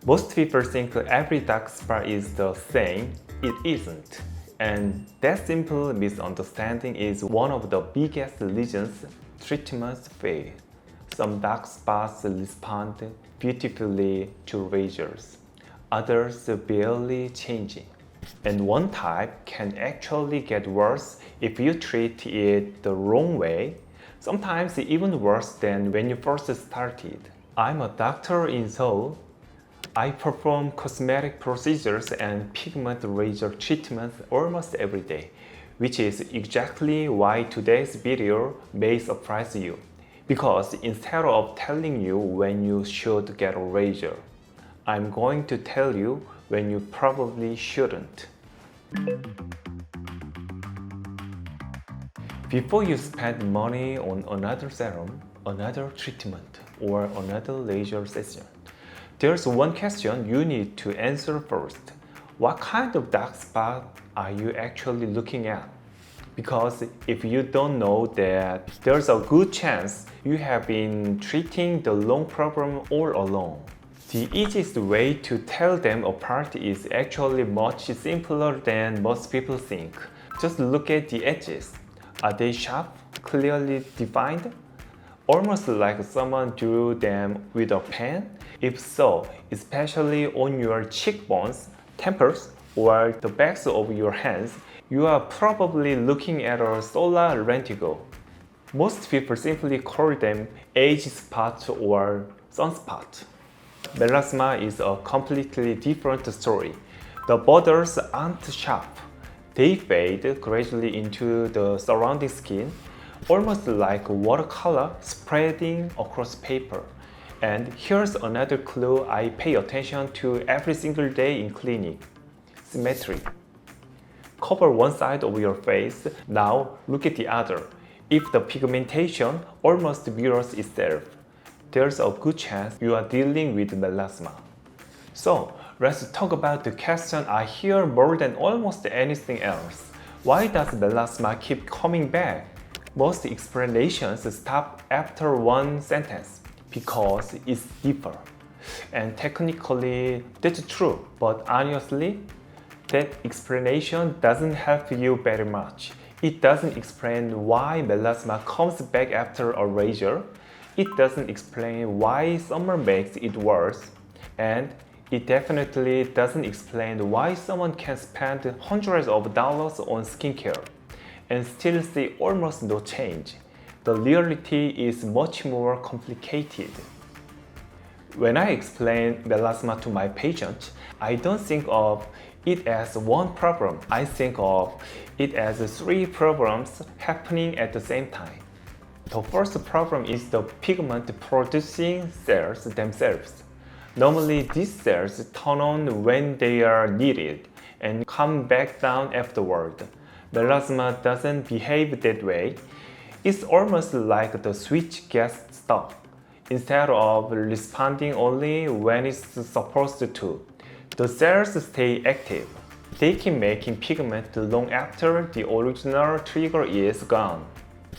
Most people think every dark spot is the same. It isn't. And that simple misunderstanding is one of the biggest reasons treatments fail. Some dark spots respond beautifully to lasers, others barely change. And one type can actually get worse if you treat it the wrong way, sometimes even worse than when you first started. I'm a doctor in Seoul. I perform cosmetic procedures and pigment laser treatments almost every day, which is exactly why today's video may surprise you. Because instead of telling you when you should get a laser, I'm going to tell you when you probably shouldn't. Before you spend money on another serum, another treatment, or another laser session, there's one question you need to answer first. What kind of dark spot are you actually looking at? Because if you don't know that, there's a good chance you have been treating the wrong problem all along. The easiest way to tell them apart is actually much simpler than most people think. Just look at the edges. Are they sharp, clearly defined? Almost like someone drew them with a pen? If so, especially on your cheekbones, temples, or the backs of your hands, you are probably looking at a solar lentigo. Most people simply call them age spot or sunspot. Melasma is a completely different story. The borders aren't sharp. They fade gradually into the surrounding skin, almost like watercolor spreading across paper. And here's another clue I pay attention to every single day in clinic. Symmetry. Cover one side of your face, now look at the other. If the pigmentation almost mirrors itself, there's a good chance you are dealing with melasma. So, let's talk about the question I hear more than almost anything else. Why does melasma keep coming back? Most explanations stop after one sentence, because it's deeper. And technically, that's true, but honestly, that explanation doesn't help you very much. It doesn't explain why melasma comes back after a laser. It doesn't explain why summer makes it worse. And it definitely doesn't explain why someone can spend hundreds of dollars on skincare and still see almost no change. The reality is much more complicated. When I explain melasma to my patients, I don't think of it as one problem. I think of it as three problems happening at the same time. The first problem is the pigment-producing cells themselves. Normally, these cells turn on when they are needed and come back down afterward. Melasma doesn't behave that way. It's almost like the switch gets stuck. Instead of responding only when it's supposed to, the cells stay active. They keep making pigment long after the original trigger is gone.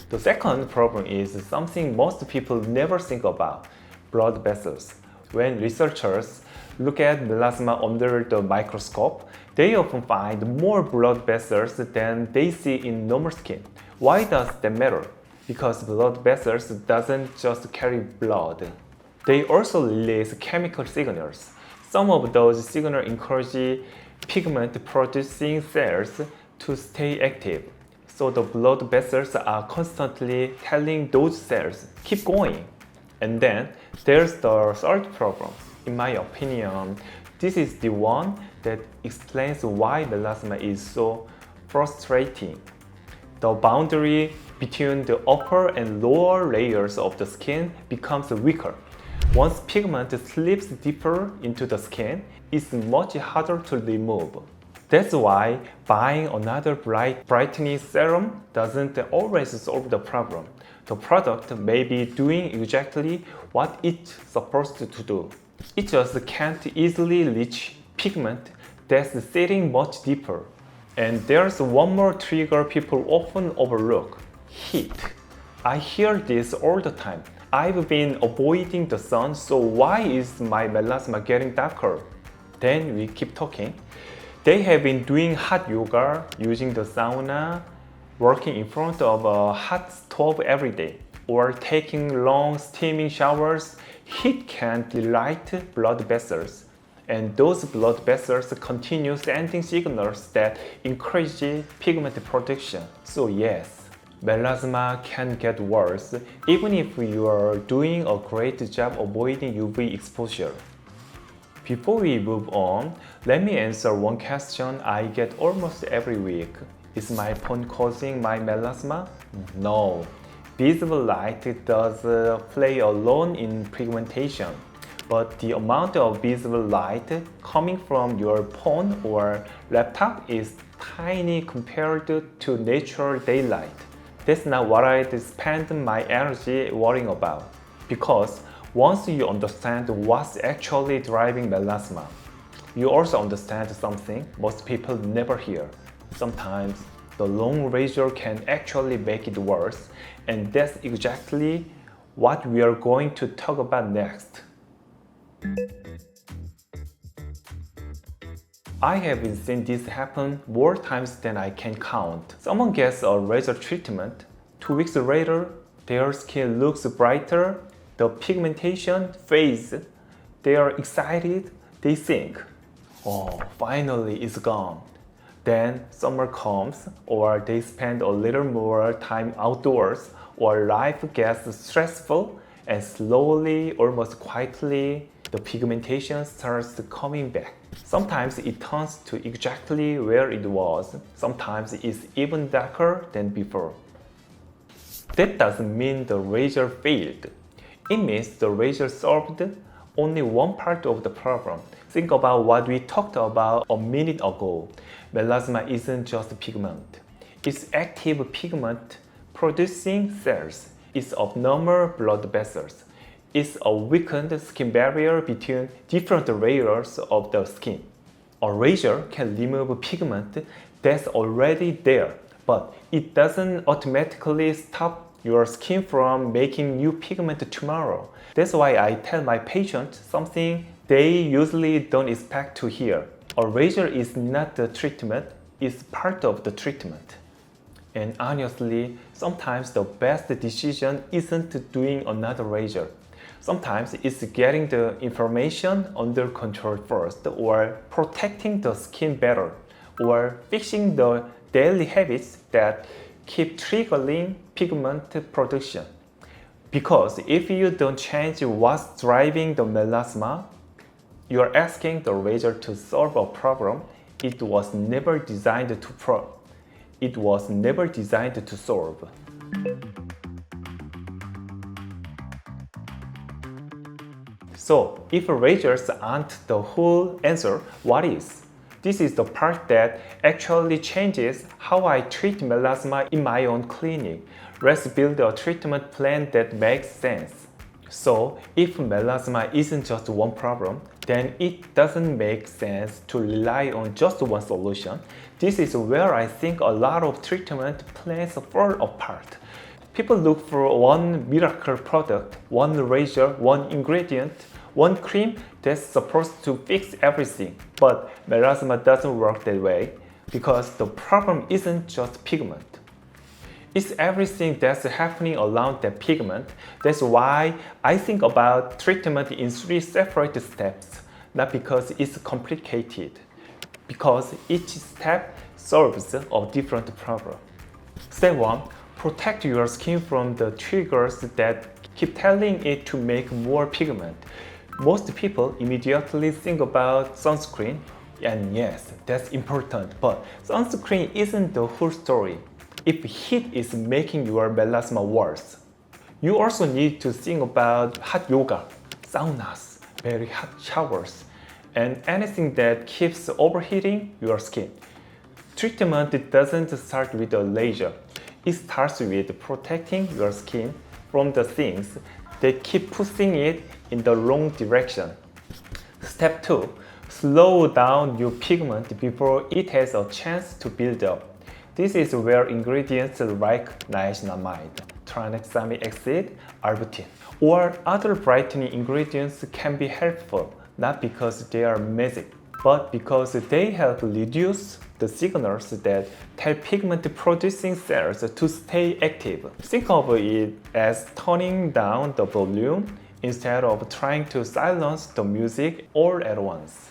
The second problem is something most people never think about: blood vessels. When researchers look at melasma under the microscope, they often find more blood vessels than they see in normal skin. Why does that matter? Because blood vessels doesn't just carry blood. They also release chemical signals. Some of those signals encourage pigment-producing cells to stay active. So the blood vessels are constantly telling those cells, keep going. And then there's the third problem. In my opinion, this is the one that explains why melasma is so frustrating. The boundary between the upper and lower layers of the skin becomes weaker. Once pigment slips deeper into the skin, it's much harder to remove. That's why buying another brightening serum doesn't always solve the problem. The product may be doing exactly what it's supposed to do. It just can't easily reach pigment that's sitting much deeper. And there's one more trigger people often overlook: heat. I hear this all the time. I've been avoiding the sun, so why is my melasma getting darker? Then we keep talking. They have been doing hot yoga, using the sauna, working in front of a hot stove every day, or taking long steaming showers. Heat can dilate blood vessels, and those blood vessels continue sending signals that encourage pigment production. So yes, melasma can get worse even if you are doing a great job avoiding UV exposure. Before we move on, let me answer one question I get almost every week. Is my phone causing my melasma? No. Visible light does play a role in pigmentation, but the amount of visible light coming from your phone or laptop is tiny compared to natural daylight. That's not what I spend my energy worrying about, because once you understand what's actually driving melasma, you also understand something most people never hear. Sometimes the long razor can actually make it worse, and that's exactly what we are going to talk about next. I have seen this happen more times than I can count. Someone gets a razor treatment. 2 weeks later, their skin looks brighter, the pigmentation fades. They are excited, they think, oh, finally it's gone. Then summer comes, or they spend a little more time outdoors, or life gets stressful, and slowly, almost quietly, the pigmentation starts coming back. Sometimes it turns to exactly where it was. Sometimes it's even darker than before. That doesn't mean the razor failed. It means the razor solved only one part of the problem. Think about what we talked about a minute ago. Melasma isn't just pigment. It's active pigment producing cells. It's abnormal blood vessels. It's a weakened skin barrier between different layers of the skin. A razor can remove pigment that's already there, but it doesn't automatically stop your skin from making new pigment tomorrow. That's why I tell my patients something they usually don't expect to hear. A razor is not the treatment, it's part of the treatment. And honestly, sometimes the best decision isn't doing another razor. Sometimes it's getting the inflammation under control first, or protecting the skin better, or fixing the daily habits that keep triggering pigment production. Because if you don't change what's driving the melasma, you're asking the razor to solve a problem it was never designed to solve. So, if razors aren't the whole answer, what is? This is the part that actually changes how I treat melasma in my own clinic. Let's build a treatment plan that makes sense. So, if melasma isn't just one problem, then it doesn't make sense to rely on just one solution. This is where I think a lot of treatment plans fall apart. People look for one miracle product, one razor, one ingredient, one cream that's supposed to fix everything. But melasma doesn't work that way, because the problem isn't just pigment. It's everything that's happening around that pigment. That's why I think about treatment in 3 separate steps, not because it's complicated, because each step solves a different problem. Step 1. Protect your skin from the triggers that keep telling it to make more pigment. Most people immediately think about sunscreen, and yes, that's important, but sunscreen isn't the whole story. If heat is making your melasma worse, you also need to think about hot yoga, saunas, very hot showers, and anything that keeps overheating your skin. Treatment doesn't start with a laser. It starts with protecting your skin from the things that keep pushing it in the wrong direction. Step 2. Slow down your pigment before it has a chance to build up. This is where ingredients like niacinamide, tranexamic acid, arbutin, or other brightening ingredients can be helpful, not because they are magic, but because they help reduce the signals that tell pigment-producing cells to stay active. Think of it as turning down the volume instead of trying to silence the music all at once.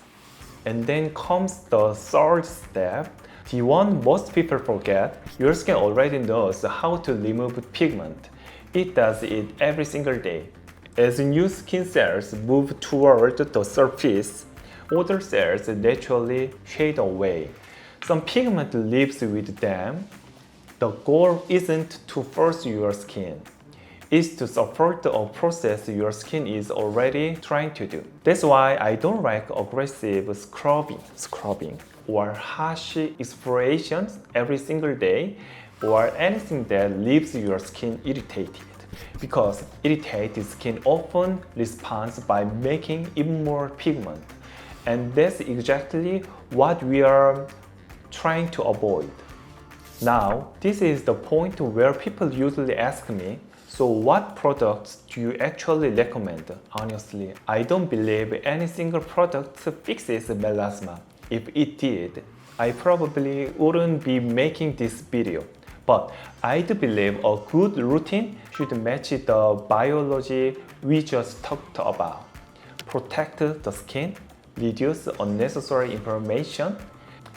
And then comes the third step, the one most people forget. Your skin already knows how to remove pigment. It does it every single day. As new skin cells move toward the surface, older cells naturally fade away. Some pigment lives with them. The goal isn't to force your skin. It's to support a process your skin is already trying to do. That's why I don't like aggressive scrubbing or harsh exfoliations every single day, or anything that leaves your skin irritated. Because irritated skin often responds by making even more pigment. And that's exactly what we are trying to avoid. Now, this is the point where people usually ask me, so what products do you actually recommend? Honestly, I don't believe any single product fixes melasma. If it did, I probably wouldn't be making this video. But I do believe a good routine should match the biology we just talked about. Protect the skin, reduce unnecessary inflammation,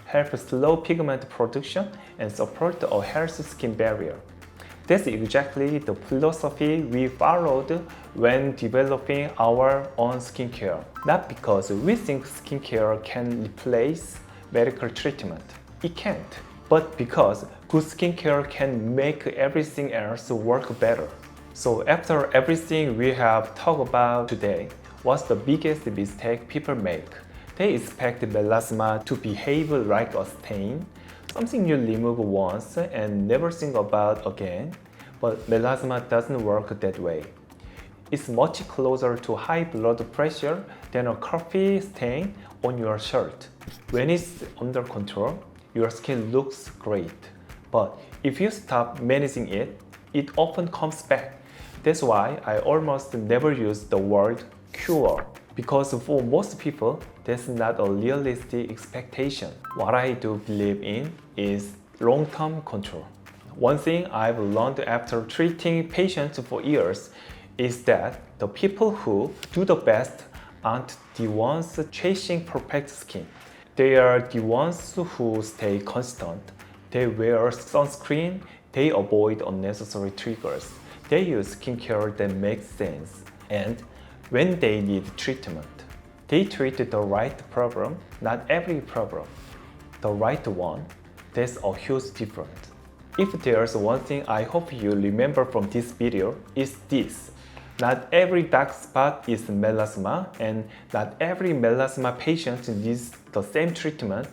help slow pigment production, and support a healthy skin barrier. That's exactly the philosophy we followed when developing our own skincare. Not because we think skincare can replace medical treatment. It can't. But because good skincare can make everything else work better. So after everything we have talked about today, what's the biggest mistake people make? They expect melasma to behave like a stain, something you remove once and never think about again. But melasma doesn't work that way. It's much closer to high blood pressure than a coffee stain on your shirt. When it's under control, your skin looks great. But if you stop managing it, it often comes back. That's why I almost never use the word cure. Because for most people, that's not a realistic expectation. What I do believe in is long-term control. One thing I've learned after treating patients for years is that the people who do the best aren't the ones chasing perfect skin. They are the ones who stay constant. They wear sunscreen, they avoid unnecessary triggers, they use skincare that makes sense, and when they need treatment, they treat the right problem, not every problem. The right one, that's a huge difference. If there's one thing I hope you remember from this video, is this. Not every dark spot is melasma, and not every melasma patient needs the same treatment.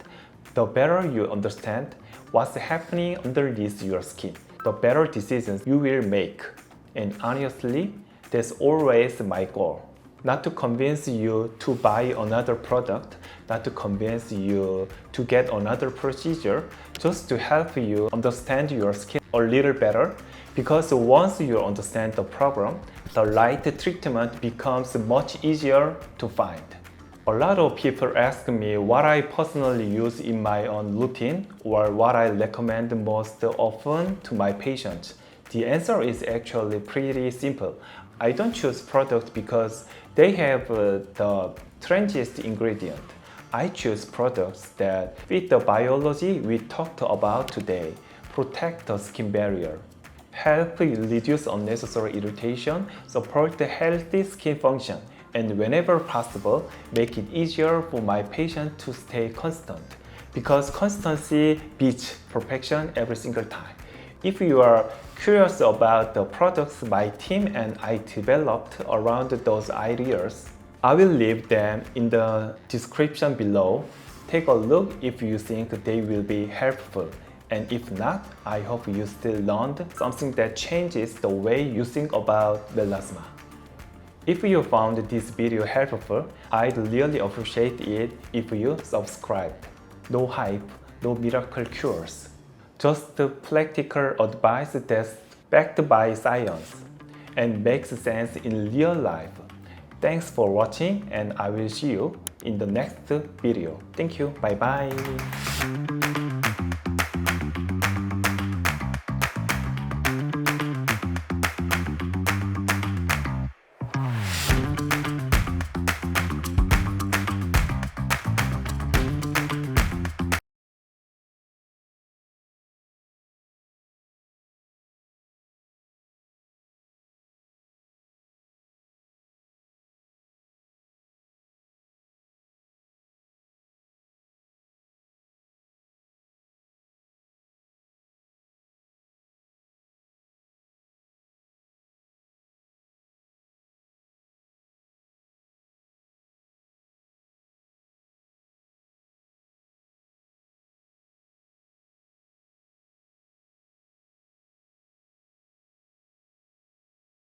The better you understand what's happening underneath your skin, the better decisions you will make. And honestly, that's always my goal. Not to convince you to buy another product, not to convince you to get another procedure, just to help you understand your skin a little better. Because once you understand the problem, the right treatment becomes much easier to find. A lot of people ask me what I personally use in my own routine or what I recommend most often to my patients. The answer is actually pretty simple. I don't choose products because they have the trendiest ingredient. I choose products that fit the biology we talked about today, protect the skin barrier, help reduce unnecessary irritation, support the healthy skin function, and whenever possible, make it easier for my patient to stay constant. Because constancy beats perfection every single time. If you are curious about the products my team and I developed around those ideas, I will leave them in the description below. Take a look if you think they will be helpful. And if not, I hope you still learned something that changes the way you think about melasma. If you found this video helpful, I'd really appreciate it if you subscribed. No hype, no miracle cures. Just practical advice that's backed by science, and makes sense in real life. Thanks for watching, and I will see you in the next video. Thank you. Bye bye.